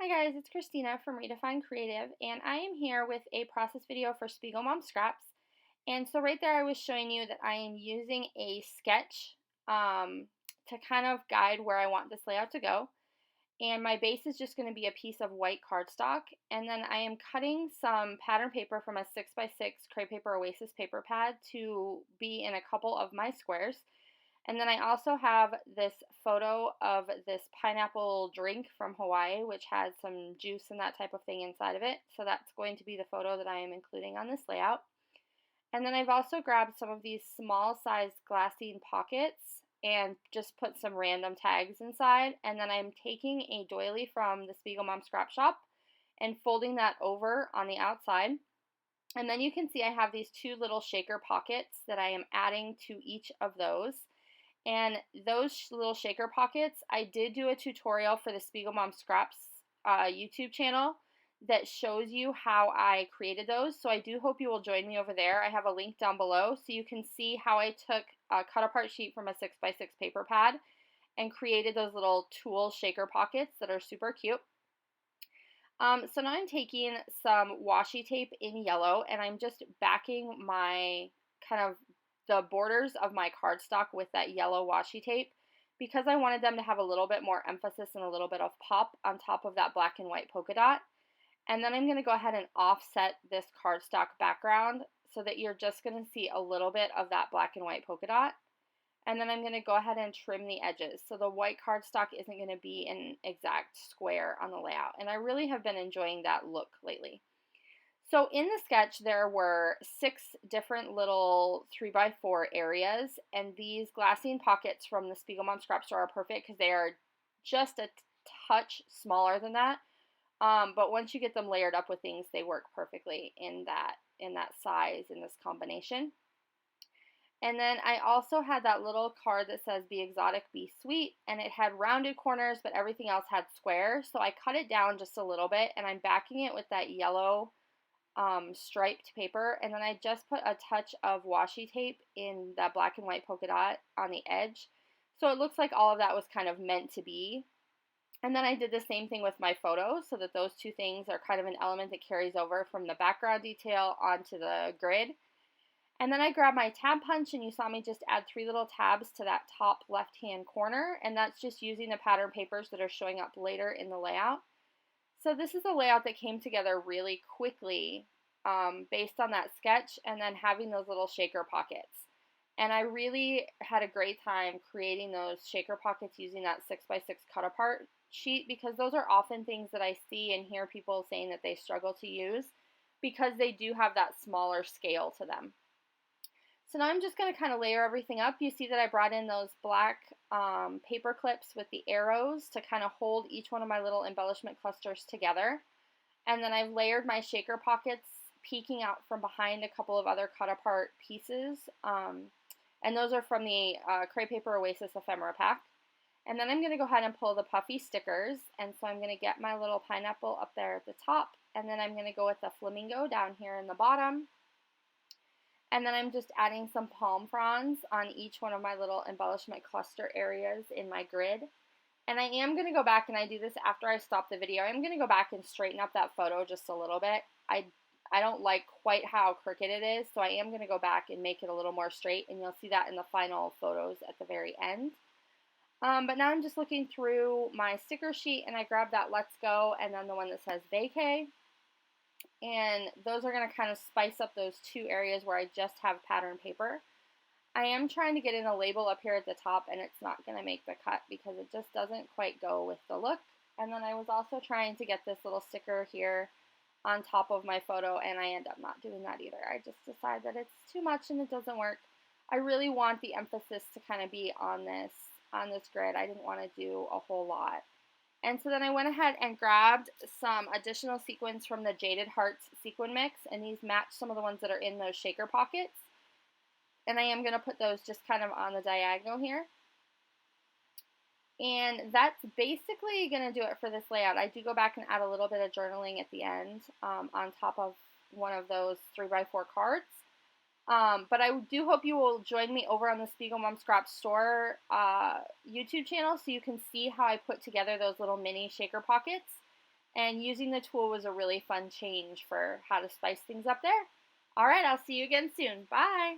Hi guys, it's Christina from Redefine Creative, and I am here with a process video for Spiegel Mom Scraps. And so right there I was showing you that I am using a sketch to kind of guide where I want this layout to go. And my base is just going to be a piece of white cardstock, and then I am cutting some pattern paper from a 6x6 Crepe Paper Oasis paper pad to be in a couple of my squares. And then I also have this photo of this pineapple drink from Hawaii, which has some juice and that type of thing inside of it. So that's going to be the photo that I am including on this layout. And then I've also grabbed some of these small sized glassine pockets and just put some random tags inside. And then I'm taking a doily from the Spiegel Mom Scrap Shop and folding that over on the outside. And then you can see I have these two little shaker pockets that I am adding to each of those. And those little shaker pockets, I did do a tutorial for the Spiegel Mom Scraps YouTube channel that shows you how I created those. So I do hope you will join me over there. I have a link down below so you can see how I took a cut apart sheet from a 6x6 paper pad and created those little tool shaker pockets that are super cute. So now I'm taking some washi tape in yellow and I'm just backing my the borders of my cardstock with that yellow washi tape because I wanted them to have a little bit more emphasis and a little bit of pop on top of that black and white polka dot. And then I'm going to go ahead and offset this cardstock background so that you're just going to see a little bit of that black and white polka dot. And then I'm going to go ahead and trim the edges so the white cardstock isn't going to be an exact square on the layout. And I really have been enjoying that look lately. So in the sketch, there were 6 different little 3x4 areas, and these glassine pockets from the Spiegel Mom Scrap Store are perfect because they are just a touch smaller than that. But once you get them layered up with things, they work perfectly in that size, in this combination. And then I also had that little card that says Be Exotic, Be Sweet, and it had rounded corners, but everything else had squares. So I cut it down just a little bit, and I'm backing it with that yellow striped paper, and then I just put a touch of washi tape in that black and white polka dot on the edge. So it looks like all of that was kind of meant to be. And then I did the same thing with my photos so that those two things are kind of an element that carries over from the background detail onto the grid. And then I grabbed my tab punch, and you saw me just add 3 little tabs to that top left hand corner, and that's just using the pattern papers that are showing up later in the layout. So this is a layout that came together really quickly based on that sketch and then having those little shaker pockets. And I really had a great time creating those shaker pockets using that 6x6 cut apart sheet because those are often things that I see and hear people saying that they struggle to use because they do have that smaller scale to them. So now I'm just going to kind of layer everything up. You see that I brought in those black paper clips with the arrows to kind of hold each one of my little embellishment clusters together. And then I've layered my shaker pockets peeking out from behind a couple of other cut apart pieces. And those are from the Crepe Paper Oasis ephemera pack. And then I'm going to go ahead and pull the puffy stickers. And so I'm going to get my little pineapple up there at the top. And then I'm going to go with the flamingo down here in the bottom. And then I'm just adding some palm fronds on each one of my little embellishment cluster areas in my grid. And I am going to go back, and I do this after I stop the video, I'm going to go back and straighten up that photo just a little bit. I don't like quite how crooked it is, so I am going to go back and make it a little more straight, and you'll see that in the final photos at the very end. But now I'm just looking through my sticker sheet, and I grabbed that Let's Go and then the one that says Vacay. And those are going to kind of spice up those 2 areas where I just have pattern paper. I am trying to get in a label up here at the top, and it's not going to make the cut because it just doesn't quite go with the look. And then I was also trying to get this little sticker here on top of my photo, and I end up not doing that either. I just decide that it's too much and it doesn't work. I really want the emphasis to kind of be on this grid. I didn't want to do a whole lot. And so then I went ahead and grabbed some additional sequins from the Jaded Hearts sequin mix, and these match some of the ones that are in those shaker pockets. And I am going to put those just kind of on the diagonal here. And that's basically going to do it for this layout. I do go back and add a little bit of journaling at the end on top of one of those 3x4 cards. But I do hope you will join me over on the Spiegel Mom Scrap Store YouTube channel so you can see how I put together those little mini shaker pockets. and using the tool was a really fun change for how to spice things up there. All right, I'll see you again soon. Bye!